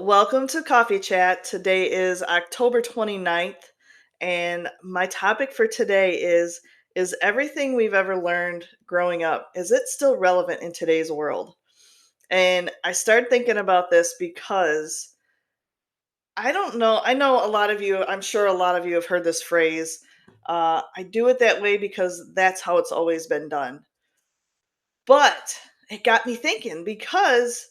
welcome to Coffee Chat. Today is October 29th, and my topic for today is everything we've ever learned growing up, is it still relevant in today's world? And I started thinking about this because I don't know, I know a lot of you, I'm sure a lot of you have heard this phrase, I do it that way because that's how it's always been done. But it got me thinking because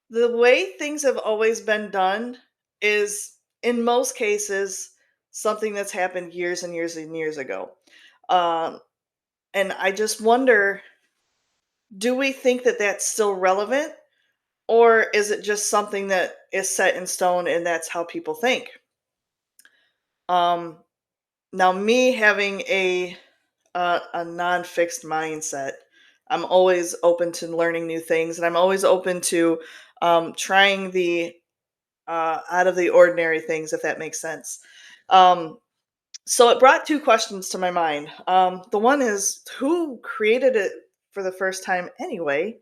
the way things have always been done is, in most cases, something that's happened years and years and years ago. Um, and I just wonder, do we think that that's still relevant? Or is it just something that is set in stone and that's how people think? Um, Now, me having a non-fixed mindset, I'm always open to learning new things, and I'm always open to trying the out of the ordinary things, if that makes sense. Um, so it brought two questions to my mind. The one is, who created it for the first time anyway,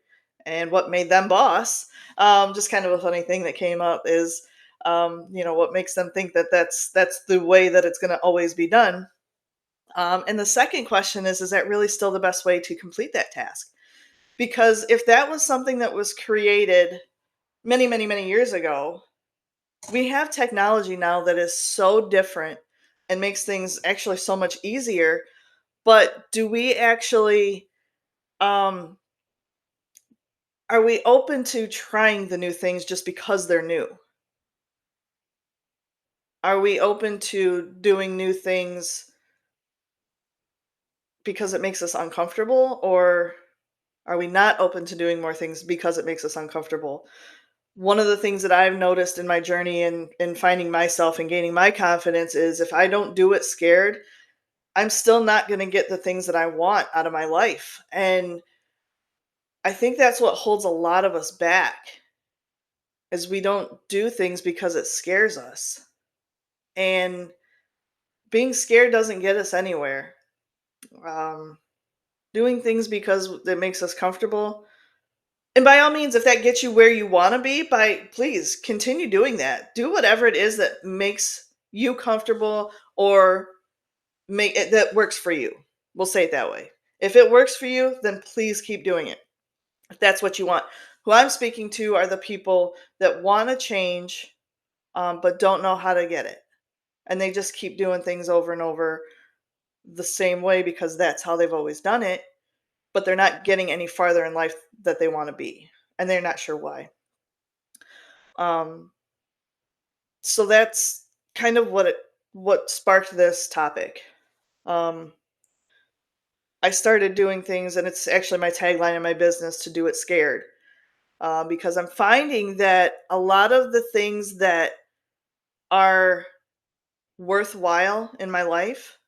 and what made them boss? Just kind of a funny thing that came up is, what makes them think that that's the way that it's going to always be done. And the second question is that really still the best way to complete that task? Because if that was something that was created many, many, many years ago, we have technology now that is so different and makes things actually so much easier. But do we actually, um, are we open to trying the new things just because they're new? Are we open to doing new things because it makes us uncomfortable? Or are we not open to doing more things because it makes us uncomfortable? One of the things that I've noticed in my journey in finding myself and gaining my confidence is, if I don't do it scared, I'm still not going to get the things that I want out of my life. And I think that's what holds a lot of us back, is we don't do things because it scares us. And being scared doesn't get us anywhere. Um, Doing things because it makes us comfortable. And by all means, if that gets you where you want to be, by please continue doing that. Do whatever it is that makes you comfortable, or make it that works for you. We'll say it that way. If it works for you, then please keep doing it, if that's what you want. Who I'm speaking to are the people that want to change, but don't know how to get it. And they just keep doing things over and over the same way because that's how they've always done it, but they're not getting any farther in life that they want to be. And they're not sure why. Um, so that's kind of what sparked this topic. Um, I started doing things, and it's actually my tagline in my business, to do it scared. Because I'm finding that a lot of the things that are worthwhile in my life,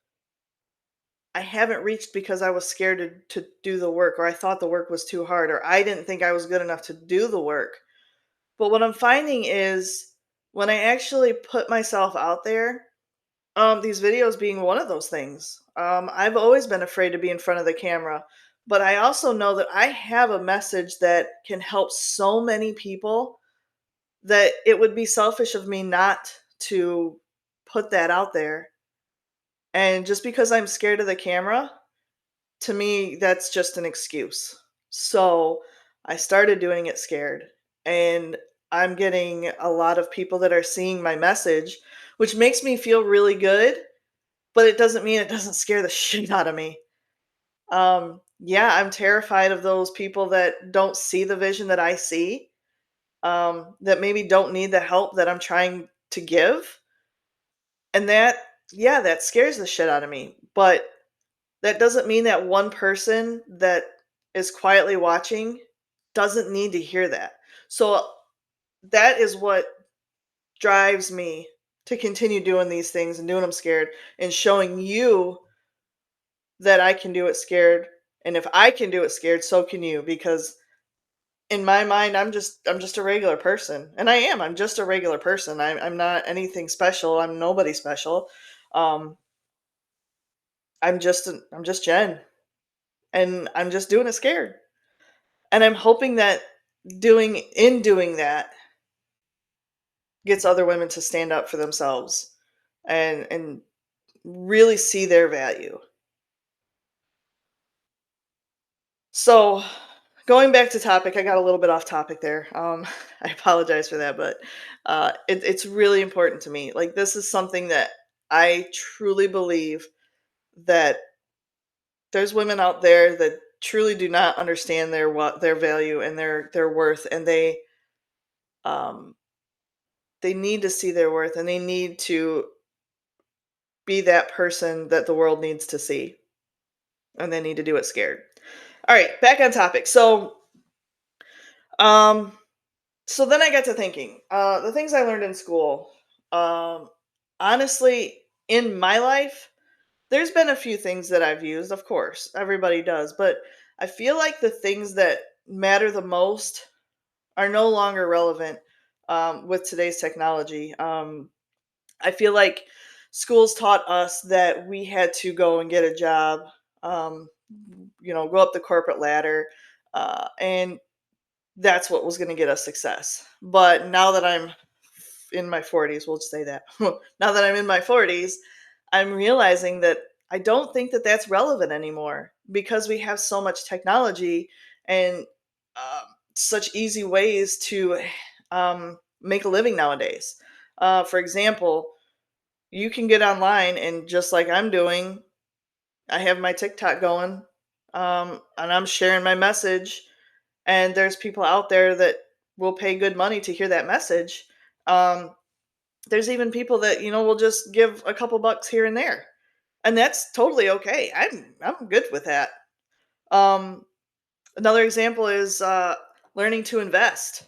I haven't reached because I was scared to do the work, or I thought the work was too hard, or I didn't think I was good enough to do the work. But what I'm finding is, when I actually put myself out there, these videos being one of those things, I've always been afraid to be in front of the camera. But I also know that I have a message that can help so many people, that it would be selfish of me not to put that out there. And just because I'm scared of the camera, to me, that's just an excuse. So I started doing it scared. And I'm getting a lot of people that are seeing my message, which makes me feel really good, but it doesn't mean it doesn't scare the shit out of me. Yeah, I'm terrified of those people that don't see the vision that I see, that maybe don't need the help that I'm trying to give. And that, yeah, that scares the shit out of me. But that doesn't mean that one person that is quietly watching doesn't need to hear that. So that is what drives me to continue doing these things and doing them scared, and showing you that I can do it scared. And if I can do it scared, so can you. Because in my mind, I'm just a regular person, and I am. I'm just a regular person. I'm not anything special. I'm nobody special. Um, I'm just Jen, and I'm just doing it scared. And I'm hoping that doing that, gets other women to stand up for themselves and really see their value. So, going back to topic, I got a little bit off topic there. I apologize for that, but it's really important to me. Like, this is something that I truly believe that there's women out there that truly do not understand their value and their worth, and um, they need to see their worth, and they need to be that person that the world needs to see, and they need to do it scared. All right, back on topic. Um, So then I got to thinking, the things I learned in school. Um, Honestly, in my life, there's been a few things that I've used. Of course, everybody does, but I feel like the things that matter the most are no longer relevant with today's technology. I feel like schools taught us that we had to go and get a job, um, go up the corporate ladder, and that's what was going to get us success. But now that I'm in my 40s, we'll just say that. Now that I'm in my 40s, I'm realizing that I don't think that that's relevant anymore because we have so much technology and such easy ways to make a living nowadays. For example, you can get online and just like I'm doing, I have my TikTok going, and I'm sharing my message, and there's people out there that will pay good money to hear that message. Um, there's even people that will just give a couple bucks here and there, and that's totally okay. I'm good with that. Um, Another example is learning to invest.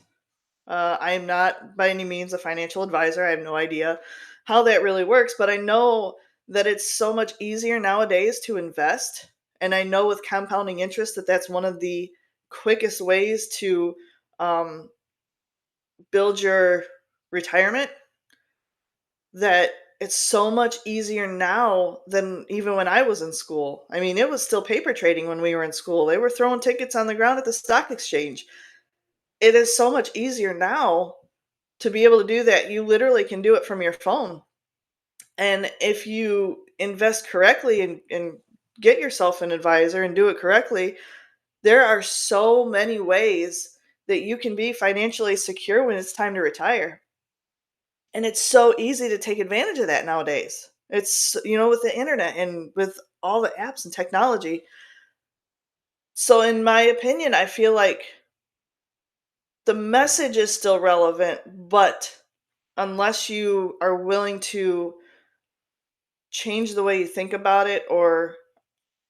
I am not by any means a financial advisor. I have no idea how that really works, but I know that it's so much easier nowadays to invest. And I know with compounding interest that that's one of the quickest ways to um, build your retirement, that it's so much easier now than even when I was in school. I mean, it was still paper trading when we were in school. They were throwing tickets on the ground at the stock exchange. It is so much easier now to be able to do that. You literally can do it from your phone. And if you invest correctly and get yourself an advisor and do it correctly, there are so many ways that you can be financially secure when it's time to retire. And it's so easy to take advantage of that nowadays. It's, with the internet and with all the apps and technology. So, in my opinion, I feel like the message is still relevant, but unless you are willing to change the way you think about it or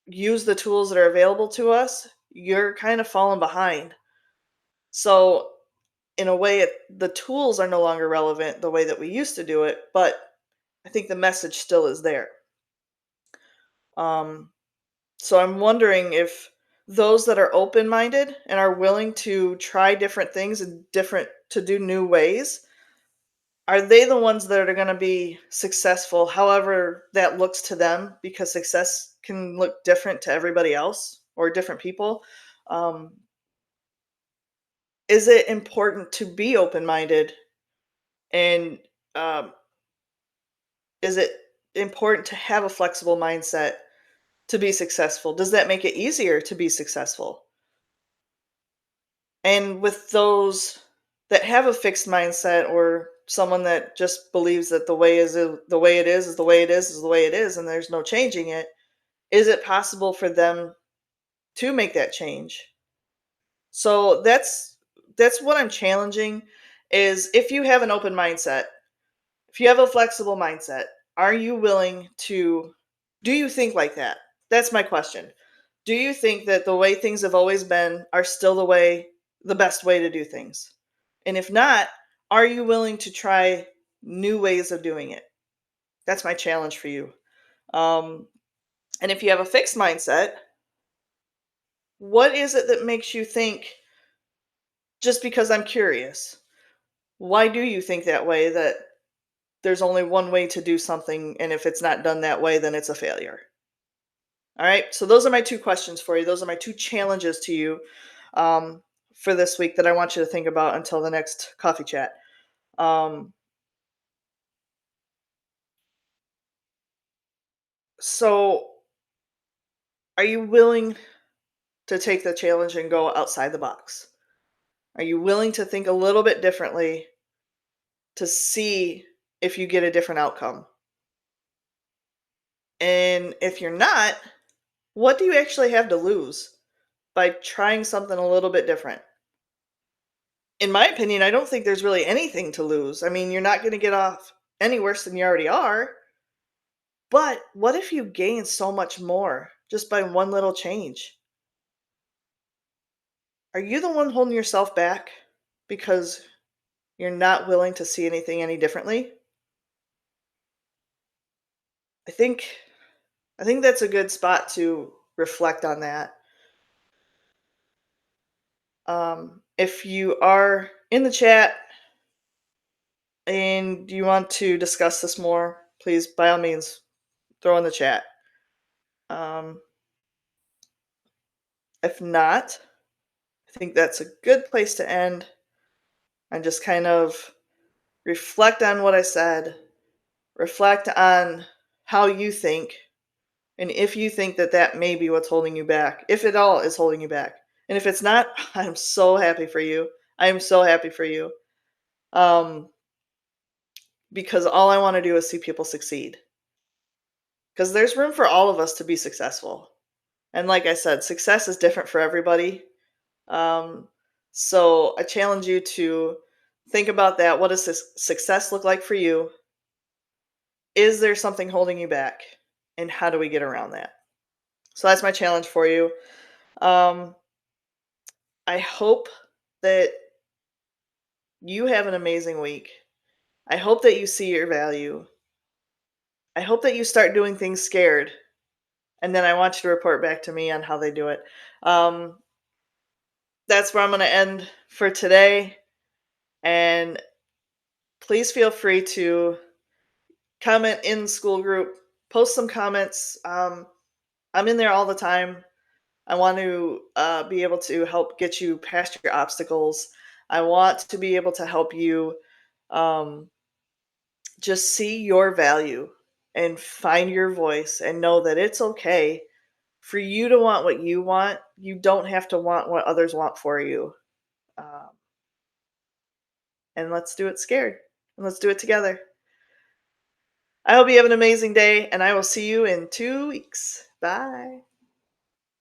use the tools that are available to us, you're kind of falling behind. So, in a way, the tools are no longer relevant the way that we used to do it, but I think the message still is there. Um, so, I'm wondering if those that are open minded and are willing to try different things and to do new ways, are they the ones that are gonna be successful however that looks to them? Because success can look different to everybody else or different people. Um, is it important to be open-minded? And, um, is it important to have a flexible mindset to be successful? Does that make it easier to be successful? And with those that have a fixed mindset or someone that just believes that the way it is the way it is the way it is, and there's no changing it, is it possible for them to make that change? So that's what I'm challenging is if you have an open mindset, if you have a flexible mindset, are you willing to do you think like that? That's my question. Do you think that the way things have always been are still the best way to do things? And if not, are you willing to try new ways of doing it? That's my challenge for you. Um, and if you have a fixed mindset, what is it that makes you think, just because I'm curious, why do you think that way, that there's only one way to do something, and if it's not done that way, then it's a failure? All right. So those are my two questions for you. Those are my two challenges to you um, for this week that I want you to think about until the next coffee chat. Um, So, are you willing to take the challenge and go outside the box? Are you willing to think a little bit differently to see if you get a different outcome? And if you're not, what do you actually have to lose by trying something a little bit different? In my opinion, I don't think there's really anything to lose. I mean, you're not going to get off any worse than you already are. But what if you gain so much more just by one little change? Are you the one holding yourself back because you're not willing to see anything any differently? I think I think that's a good spot to reflect on that. If you are in the chat and you want to discuss this more, please by all means throw in the chat. Um, if not, I think that's a good place to end and just kind of reflect on what I said, reflect on how you think, and if you think that that may be what's holding you back, if it all is holding you back. And if it's not, I'm so happy for you. I am so happy for you. Um, because all I want to do is see people succeed. Because there's room for all of us to be successful. And like I said, success is different for everybody. Um, so I challenge you to think about that. What does success look like for you? Is there something holding you back? And how do we get around that? So that's my challenge for you. Um, I hope that you have an amazing week. I hope that you see your value. I hope that you start doing things scared. And then I want you to report back to me on how they do it. Um, that's where I'm going to end for today. And please feel free to comment in the school group, post some comments. I'm in there all the time. I want to be able to help get you past your obstacles. I want to be able to help you um, just see your value and find your voice and know that it's okay for you to want what you want. You don't have to want what others want for you. Um, and let's do it scared. And let's do it together. I hope you have an amazing day, and I will see you in 2 weeks. Bye.